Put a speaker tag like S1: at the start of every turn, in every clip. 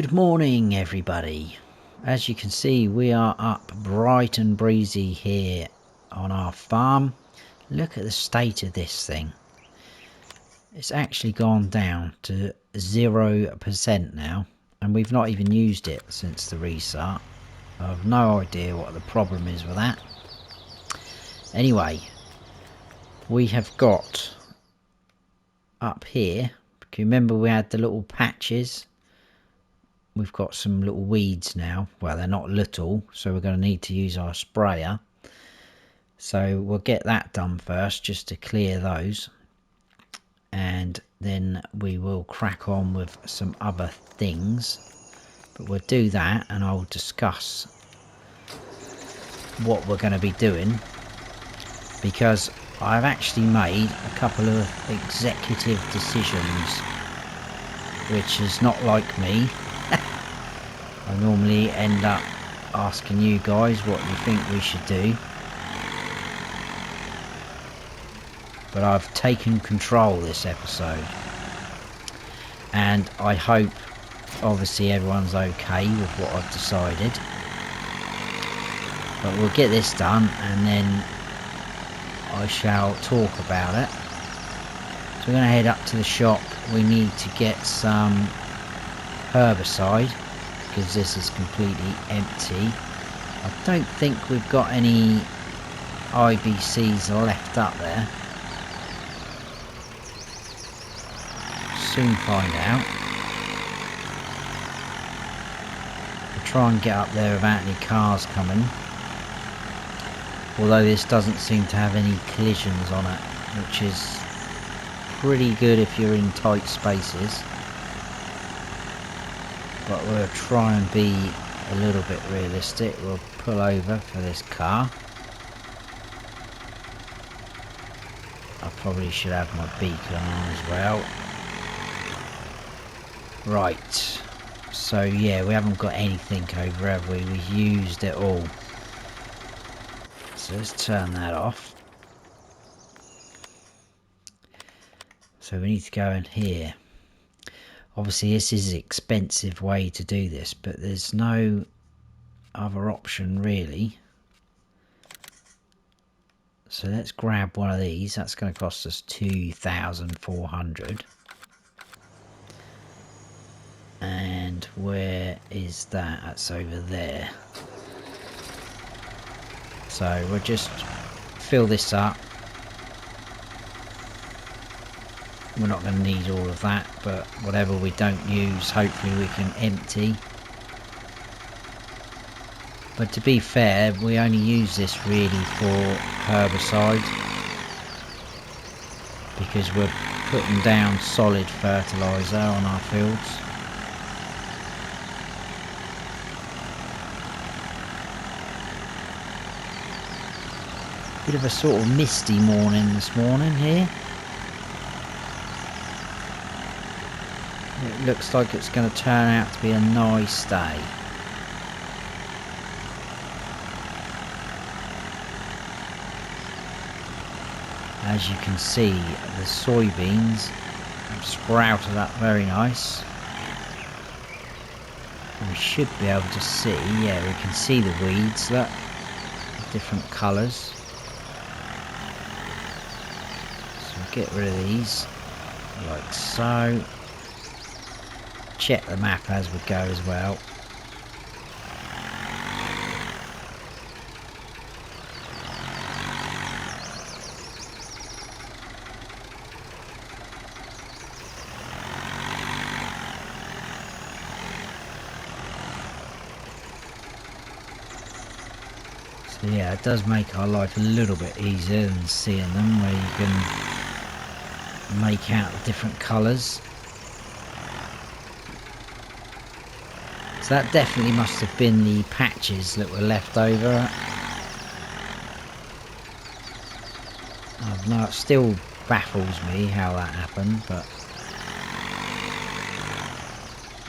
S1: Good morning, everybody. As you can see, we are up bright and breezy here on our farm. Look at the state of this thing. It's actually gone down to 0% now, and we've not even used it since the restart. I have no idea what the problem is with that. Anyway, we have got up here, can you remember we had the little patches? We've got some little weeds now. Well, they're not little, so we're going to need to use our sprayer. So we'll get that done first, just to clear those. And then we will crack on with some other things. But we'll do that, and I'll discuss what we're going to be doing. Because I've actually made a couple of executive decisions, which is not like me. I normally end up asking you guys what you think we should do. But I've taken control this episode. And I hope, obviously, everyone's okay with what I've decided. But we'll get this done, and then I shall talk about it. So we're going to head up to the shop. We need to get some herbicide, because this is completely empty. I don't think we've got any IBCs left up there. Soon find out. We'll try and get up there without any cars coming. Although this doesn't seem to have any collisions on it, which is pretty good if you're in tight spaces. But we'll try and be a little bit realistic. We'll pull over for this car. I probably should have my beacon on as well. Right. So yeah, we haven't got anything over, have we? We've used it all. So let's turn that off. So we need to go in here. Obviously this is an expensive way to do this, but there's no other option really. So let's grab one of these. That's going to cost us 2,400. And where is that? That's over there. So we'll just fill this up. We're not going to need all of that, but whatever we don't use, hopefully we can empty. But to be fair, we only use this really for herbicide, because we're putting down solid fertiliser on our fields. Bit of a sort of misty morning this morning here. It looks like it's going to turn out to be a nice day. As you can see, the soybeans have sprouted up very nice. We should be able to see, yeah, we can see the weeds, look, different colours. So we'll get rid of these, like so. Check the map as we go as well. So yeah, it does make our life a little bit easier than seeing them, where you can make out the different colours. So that definitely must have been the patches that were left over. No, it still baffles me how that happened, but...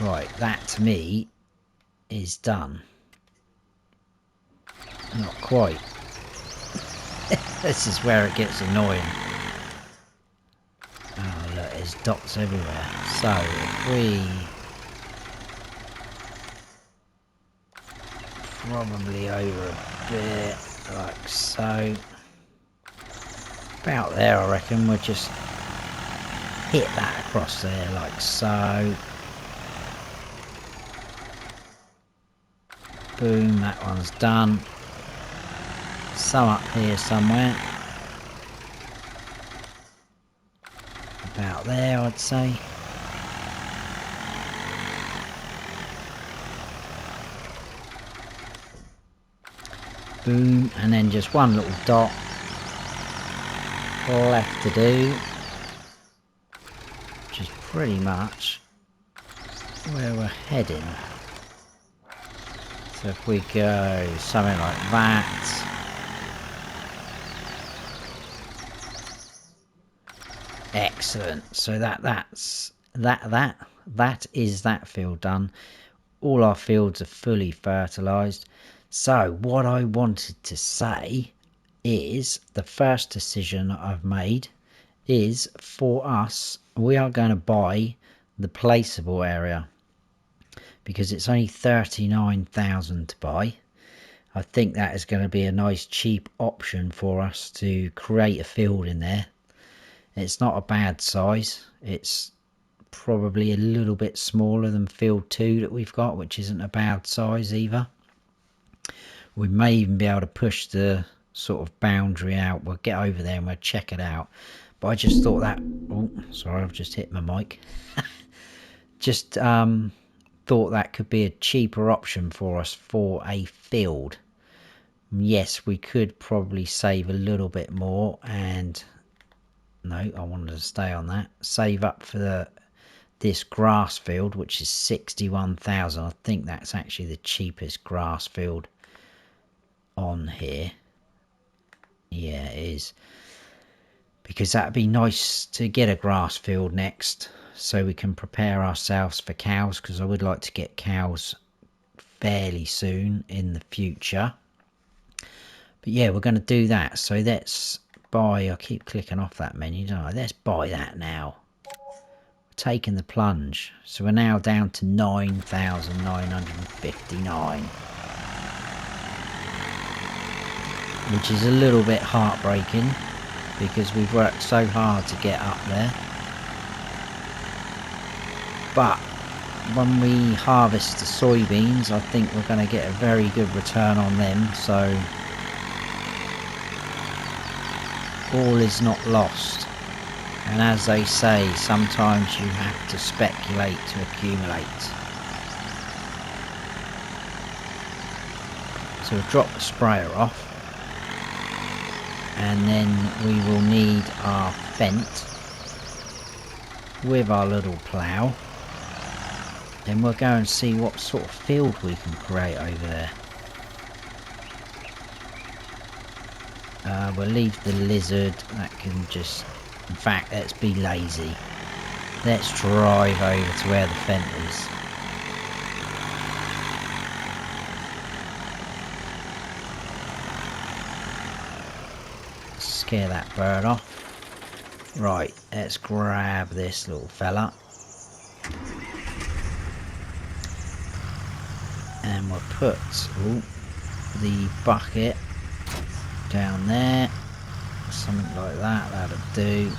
S1: Right, that to me is done. Not quite. This is where it gets annoying. Oh look, there's dots everywhere. So if we probably over a bit, like so. About there, I reckon. We'll just hit that across there, like so. Boom, that one's done. Some up here somewhere. About there, I'd say. Boom, and then just one little dot left to do, which is pretty much where we're heading. So if we go something like that, excellent. So that is that field done. All our fields are fully fertilized. So what I wanted to say is the first decision I've made is for us, we are going to buy the placeable area because it's only 39,000 to buy. I think that is going to be a nice cheap option for us to create a field in there. It's not a bad size. It's probably a little bit smaller than field 2 that we've got, which isn't a bad size either. We may even be able to push the sort of boundary out. We'll get over there and we'll check it out. But I just thought that, oh sorry, I've just hit my mic. Just thought that could be a cheaper option for us for a field. Yes, we could probably save a little bit more, and no, I wanted to stay on that. Save up for this grass field, which is 61,000. I think that's actually the cheapest grass field on here. Yeah, it is. Because that'd be nice to get a grass field next, so we can prepare ourselves for cows, because I would like to get cows fairly soon in the future. But yeah, we're going to do that. So let's buy, I keep clicking off that menu, don't I? Let's buy that now. Taking the plunge. So we're now down to 9,959. Which is a little bit heartbreaking, because we've worked so hard to get up there. But when we harvest the soybeans, I think we're going to get a very good return on them. So all is not lost. And as they say, sometimes you have to speculate to accumulate. So we'll drop the sprayer off. And then we will need our fent with our little plough. Then we'll go and see what sort of field we can create over there. We'll leave the lizard, that can just, in fact, let's be lazy. Let's drive over to where the fent is. Scare that bird off. Right, let's grab this little fella. And we'll put the bucket down there. Something like that, that'll do.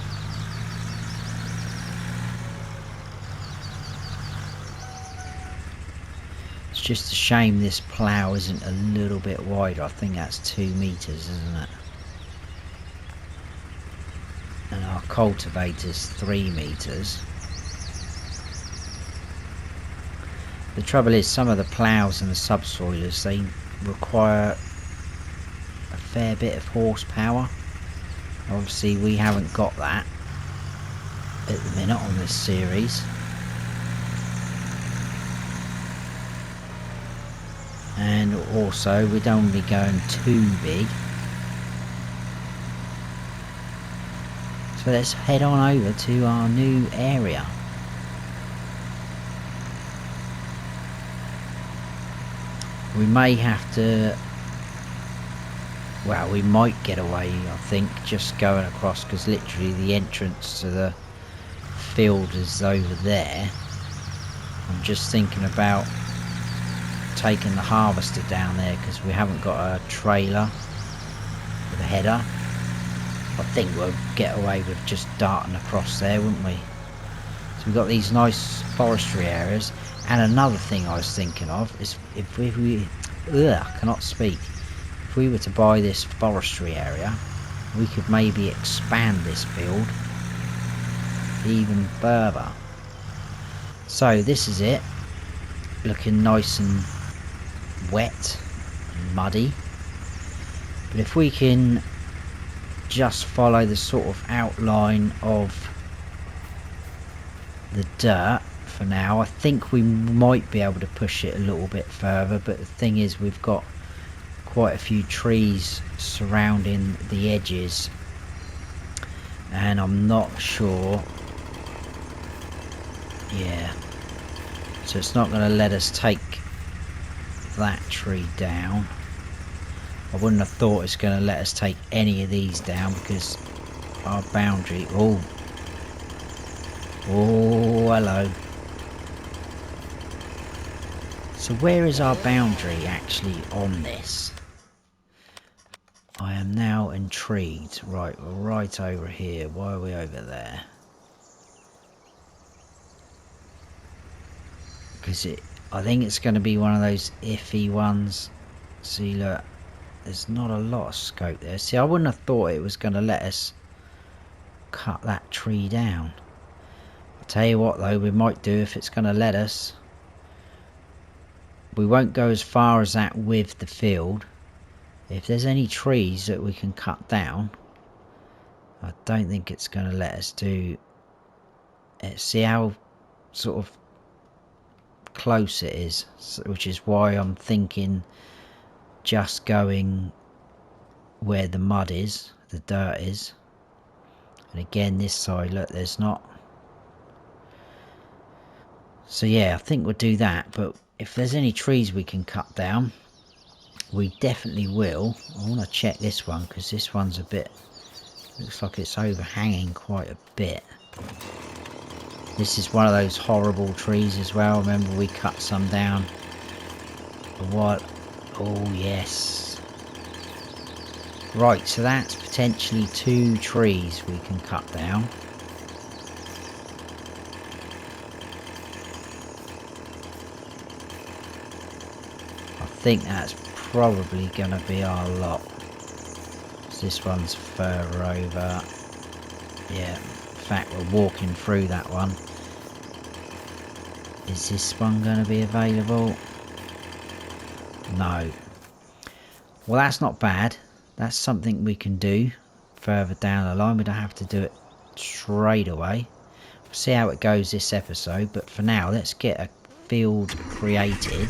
S1: It's just a shame this plough isn't a little bit wider. I think that's 2 meters, isn't it? And our cultivator's 3 meters. The trouble is, some of the ploughs and the subsoilers, they require a fair bit of horsepower. Obviously we haven't got that at the minute on this series. And also we don't want to be going too big. So let's head on over to our new area. We may have to, well, we might get away, I think, just going across, because literally the entrance to the field is over there. I'm just thinking about taking the harvester down there because we haven't got a trailer with a header. I think we'll get away with just darting across there, wouldn't we? So we've got these nice forestry areas. And another thing I was thinking of is if we cannot speak. If we were to buy this forestry area, we could maybe expand this field even further. So this is it, looking nice and wet and muddy. But if we can just follow the sort of outline of the dirt for now, I think we might be able to push it a little bit further. But the thing is, we've got quite a few trees surrounding the edges, and I'm not sure. Yeah, so it's not going to let us take that tree down. I wouldn't have thought it's going to let us take any of these down because our boundary... Oh, hello. So where is our boundary actually on this? I am now intrigued. Right, we're right over here. Why are we over there? Because I think it's going to be one of those iffy ones. See, look, there's not a lot of scope there. See, I wouldn't have thought it was going to let us cut that tree down. I'll tell you what though, we might do if it's going to let us. We won't go as far as that with the field. If there's any trees that we can cut down, I don't think it's going to let us do it. See how sort of close it is, which is why I'm thinking just going where the mud is, the dirt is. And again, this side, look, there's not. So yeah, I think we'll do that. But if there's any trees we can cut down, we definitely will. I want to check this one because this one's a bit, looks like it's overhanging quite a bit. This is one of those horrible trees as well. Remember we cut some down. What? Oh yes. Right, so that's potentially 2 trees we can cut down. I think that's probably going to be our lot. So this one's further over. Yeah, in fact we're walking through that one. Is this one going to be available? No. Well, that's not bad. That's something we can do further down the line. We don't have to do it straight away. We'll see how it goes this episode, but for now let's get a field created.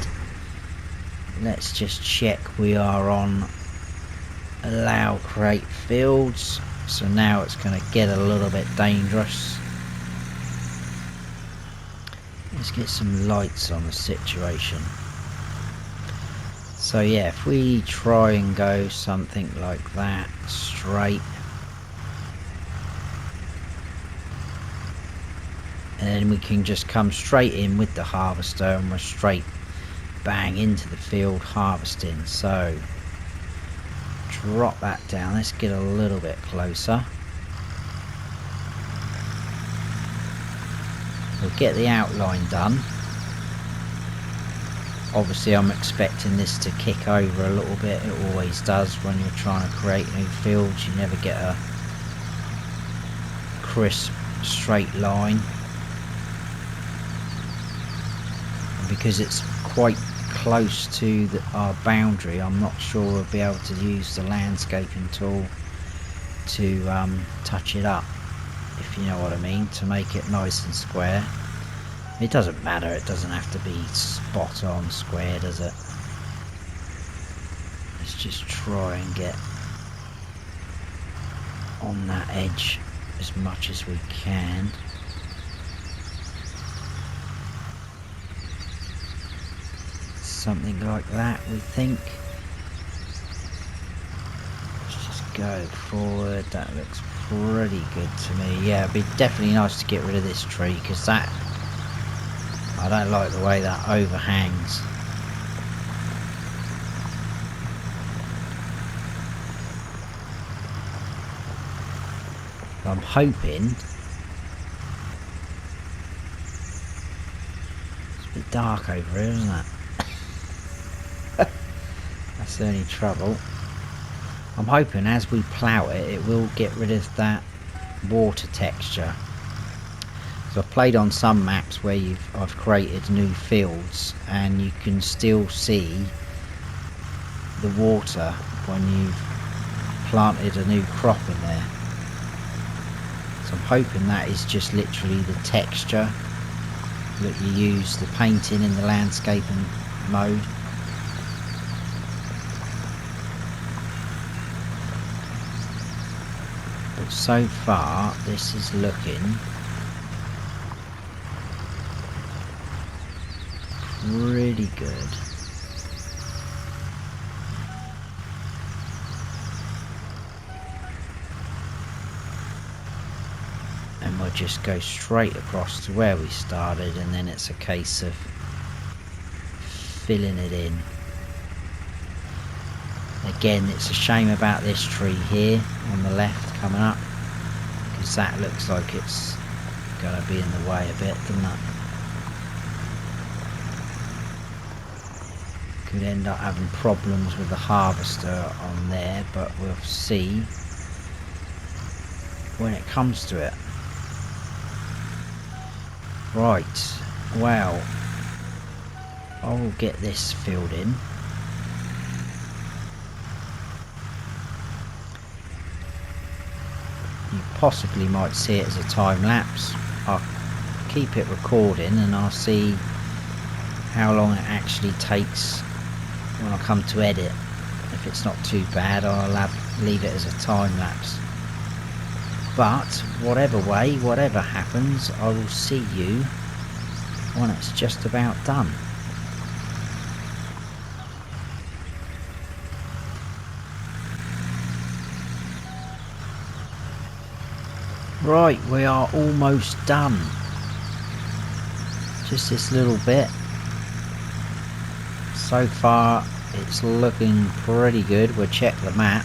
S1: Let's just check we are on allow create fields. So now it's going to get a little bit dangerous. Let's get some lights on the situation. So yeah, if we try and go something like that straight, and then we can just come straight in with the harvester and we're straight bang into the field harvesting. So drop that down. Let's get a little bit closer. We'll get the outline done. Obviously I'm expecting this to kick over a little bit. It always does when you're trying to create new fields. You never get a crisp straight line. And because it's quite close to our boundary, I'm not sure we'll be able to use the landscaping tool to touch it up, if you know what I mean, to make it nice and square. It doesn't matter, it doesn't have to be spot on square, does it? Let's just try and get on that edge as much as we can. Something like that, we think. Let's just go forward. That looks pretty good to me. Yeah, it'd be definitely nice to get rid of this tree because that, I don't like the way that overhangs. I'm hoping. It's a bit dark over here, isn't it? That's the only trouble. I'm hoping as we plough it, it will get rid of that water texture. So I've played on some maps where I've created new fields and you can still see the water when you've planted a new crop in there. So I'm hoping that is just literally the texture that you use the painting in the landscaping mode. But so far this is looking really good. And we'll just go straight across to where we started, and then it's a case of filling it in. Again, it's a shame about this tree here on the left coming up, because that looks like it's going to be in the way a bit, doesn't it? Could end up having problems with the harvester on there, but we'll see when it comes to it. Right, well, I will get this filled in. You possibly might see it as a time lapse. I'll keep it recording and I'll see how long it actually takes when I come to edit. If it's not too bad, I'll leave it as a time lapse. But whatever way, whatever happens, I will see you when it's just about done. Right, we are almost done. Just this little bit. So far it's looking pretty good. We'll check the map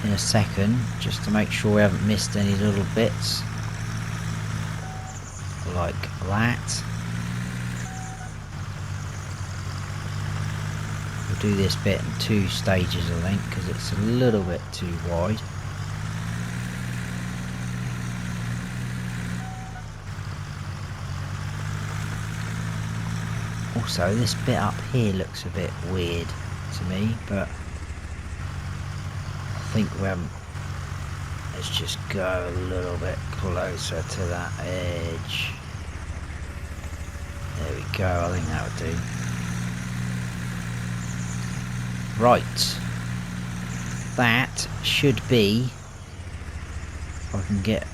S1: in a second just to make sure we haven't missed any little bits like that. We'll do this bit in 2 stages, I think, because it's a little bit too wide. Also, this bit up here looks a bit weird to me, but I think we haven't. Let's just go a little bit closer to that edge. There we go, I think that would do. Right. That should be, if I can get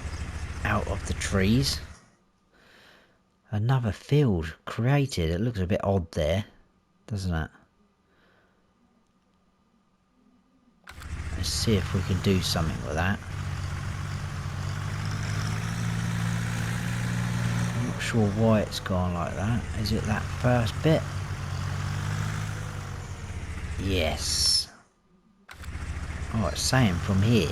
S1: out of the trees, another field created. It looks a bit odd there, doesn't it? Let's see if we can do something with that. I'm not sure why it's gone like that. Is it that first bit? Yes. Oh, it's saying from here.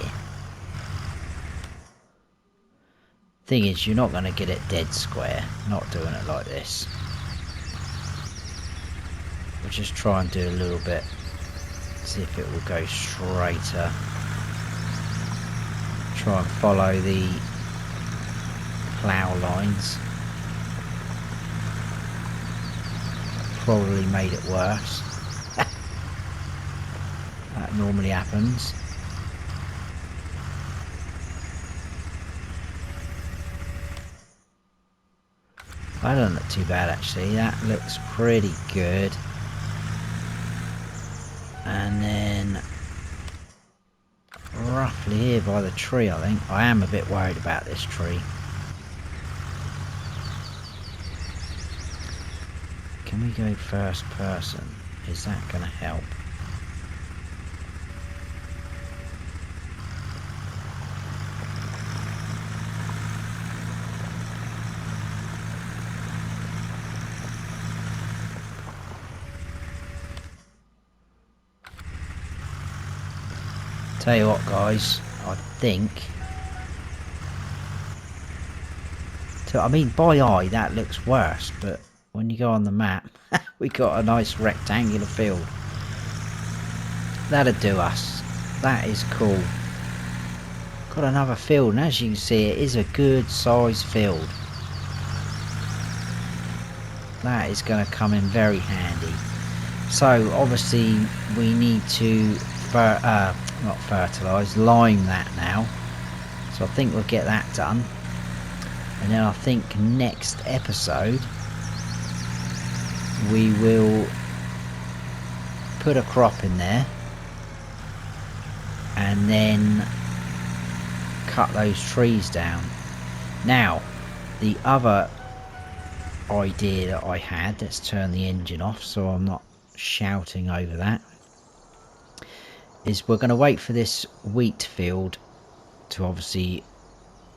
S1: Thing is, you're not going to get it dead square, not doing it like this. We'll just try and do a little bit, see if it will go straighter. Try and follow the plough lines. Probably made it worse. That normally happens. That doesn't look too bad actually, that looks pretty good. And then roughly here by the tree, I think. I am a bit worried about this tree. Can we go first person? Is that going to help? Tell you what guys, I think So, I mean, by eye, that looks worse, but when you go on the map, we got a nice rectangular field. That'll do us. That is cool. Got another field, and as you can see, it is a good size field. That is going to come in very handy. So, obviously, we need to not fertilise, lime that now. So I think we'll get that done. And then I think next episode we will put a crop in there and then cut those trees down. Now, the other idea that I had, let's turn the engine off so I'm not shouting over that, is we're going to wait for this wheat field to obviously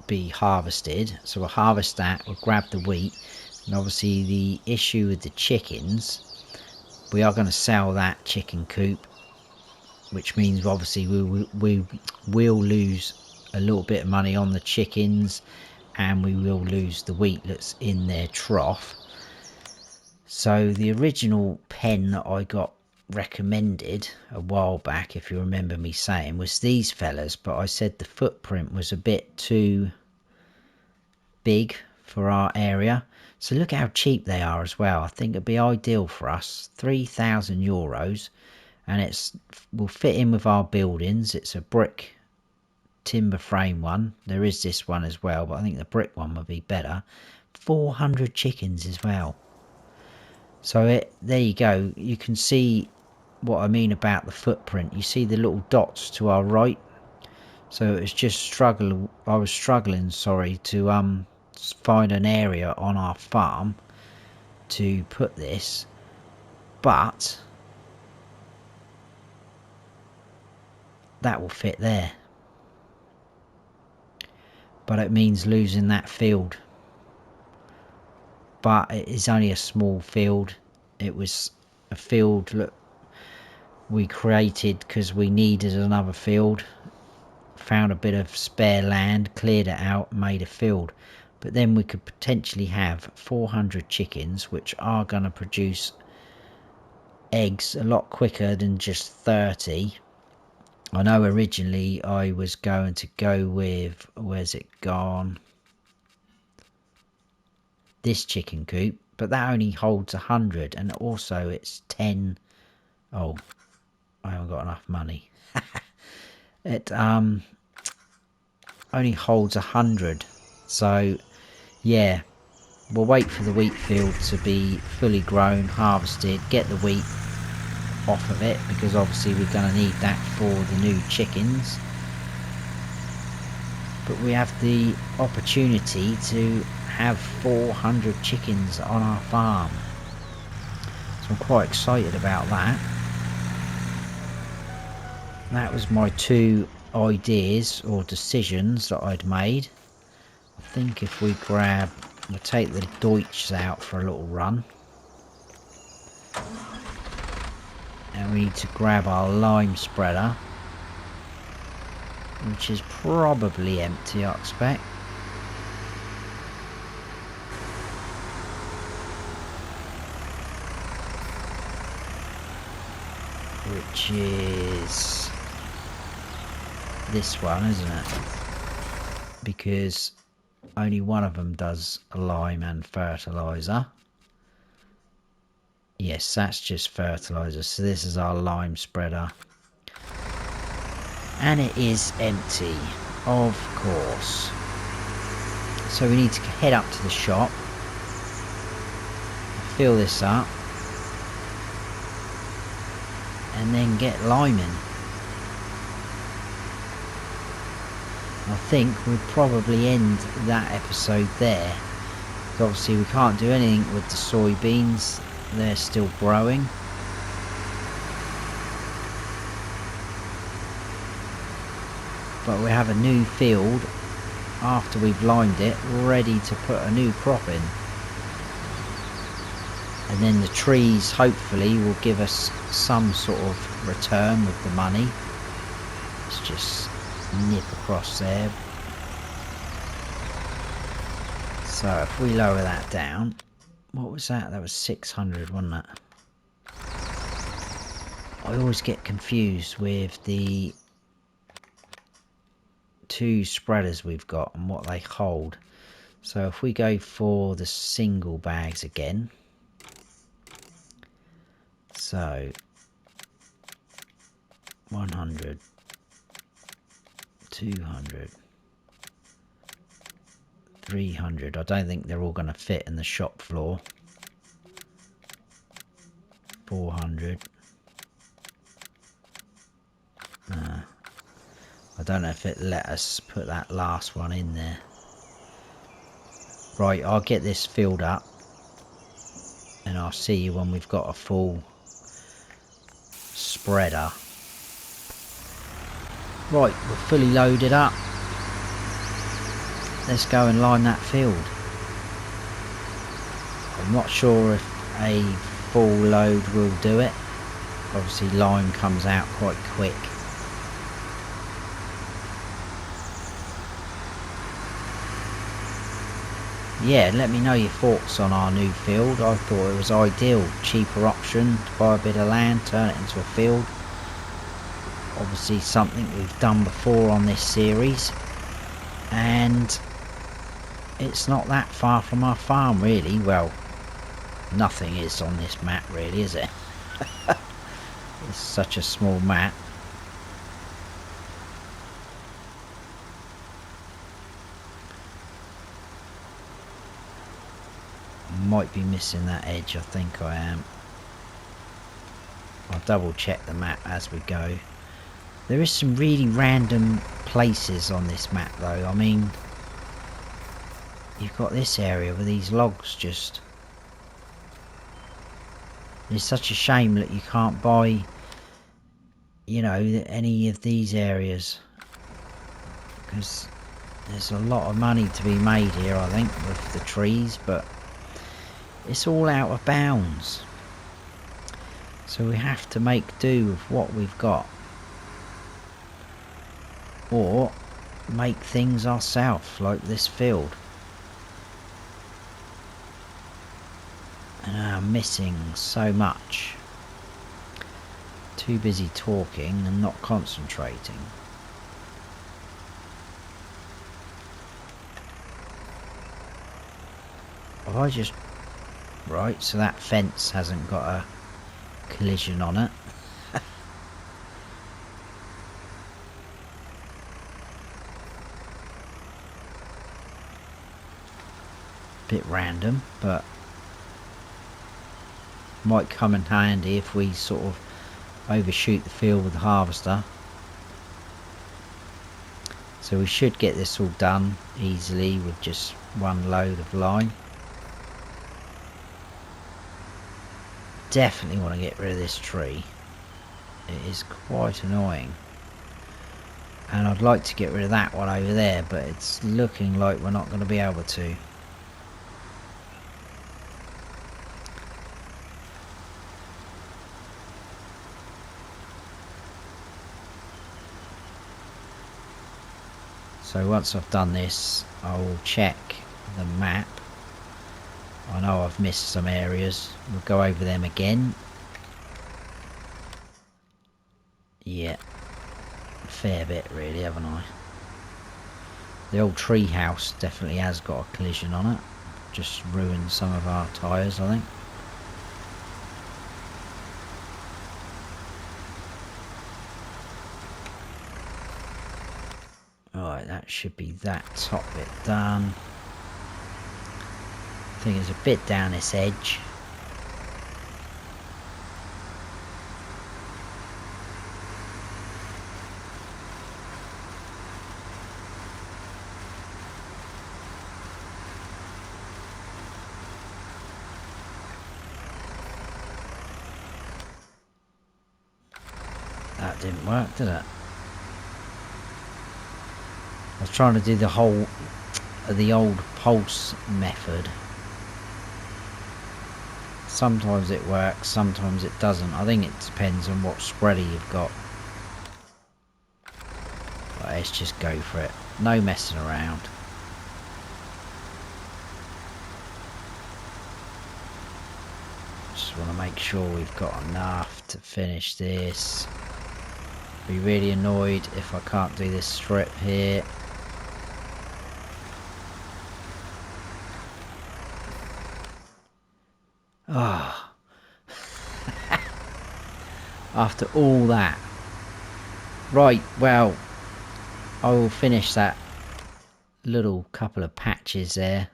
S1: be harvested. So we'll harvest that, we'll grab the wheat, and obviously the issue with the chickens, we are going to sell that chicken coop, which means obviously we will lose a little bit of money on the chickens, and we will lose the wheat that's in their trough. So the original pen that I got recommended a while back, if you remember me saying, was these fellas, but I said the footprint was a bit too big for our area. So look how cheap they are as well. I think it'd be ideal for us. €3,000, and it's will fit in with our buildings. It's a brick timber frame one. There is this one as well, but I think the brick one would be better. 400 chickens as well. So there you go. You can see what I mean about the footprint. You see the little dots to our right. So it's just I was struggling, sorry, to find an area on our farm to put this, but that will fit there. But it means losing that field. But it is only a small field. It was a field that we created because we needed another field. Found a bit of spare land, cleared it out, made a field. But then we could potentially have 400 chickens, which are going to produce eggs a lot quicker than just 30. I know originally I was going to go with, where's it gone? This chicken coop, but that only holds 100, and also it's 10. Oh, I haven't got enough money. It only holds 100, so yeah, we'll wait for the wheat field to be fully grown, harvested, get the wheat off of it, because obviously we're going to need that for the new chickens. But we have the opportunity to have 400 chickens on our farm, so I'm quite excited about that. That was my two ideas or decisions that I'd made. I think if we we'll take the Deutschs out for a little run, and we need to grab our lime spreader, which is probably empty, I expect. Which is this one, isn't it? Because only one of them does lime and fertilizer. Yes, that's just fertilizer. So this is our lime spreader. And it is empty, of course. So we need to head up to the shop, fill this up, and then get liming. I think we'd probably end that episode there. Obviously we can't do anything with the soybeans, they're still growing. But we have a new field after we've limed it, ready to put a new crop in. And then the trees hopefully will give us some sort of return with the money. Let's just nip across there. So if we lower that down, what was that? That was 600, wasn't it? I always get confused with the two spreaders we've got and what they hold. So if we go for the single bags again, so 100, 200, 300. I don't think they're all going to fit in the shop floor. 400. I don't know if it let us put that last one in there. Right, I'll get this filled up and I'll see you when we've got a full spreader. Right, we're fully loaded up. Let's go and line that field. I'm not sure if a full load will do it. Obviously lime comes out quite quick. Yeah, let me know your thoughts on our new field. I thought it was ideal, cheaper option to buy a bit of land, turn it into a field. Obviously something we've done before on this series, and it's not that far from our farm really. Well, nothing is on this map really, is it? It's such a small map. Might be missing that edge, I think I am. I'll double check the map as we go. There is some really random places on this map though. I mean, you've got this area with these logs just... It's such a shame that you can't buy, you know, any of these areas, because there's a lot of money to be made here, I think, with the trees, but it's all out of bounds. So we have to make do with what we've got, or make things ourselves, like this field. And I'm missing so much. Too busy talking and not concentrating. Have I just... Right, so that fence hasn't got a collision on it. Bit random, but might come in handy if we sort of overshoot the field with the harvester. So we should get this all done easily with just one load of lime. Definitely want to get rid of this tree. It is quite annoying. And I'd like to get rid of that one over there, but it's looking like we're not going to be able to. So once I've done this, I will check the map. I know I've missed some areas. We'll go over them again. Yeah, a fair bit really, haven't I? The old tree house definitely has got a collision on it. Just ruined some of our tyres, I think. Alright, that should be that top bit done. I think there's a bit down this edge. That didn't work, did it? I was trying to do the old pulse method. Sometimes it works, sometimes it doesn't. I think it depends on what spreader you've got. But let's just go for it. No messing around. just want to make sure we've got enough to finish this. Be really annoyed if I can't do this strip here. Ah, oh. After all that. Right, well, I will finish that little couple of patches there.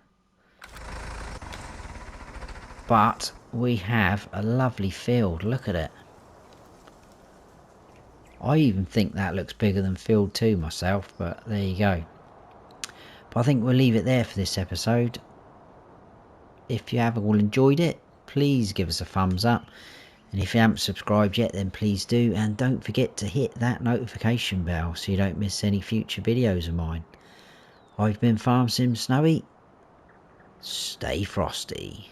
S1: But we have a lovely field, look at it. I even think that looks bigger than field 2 myself, but there you go. But I think we'll leave it there for this episode. If you have all enjoyed it, please give us a thumbs up. And if you haven't subscribed yet, then please do. And don't forget to hit that notification bell so you don't miss any future videos of mine. I've been Farm Sim Snowy. Stay frosty.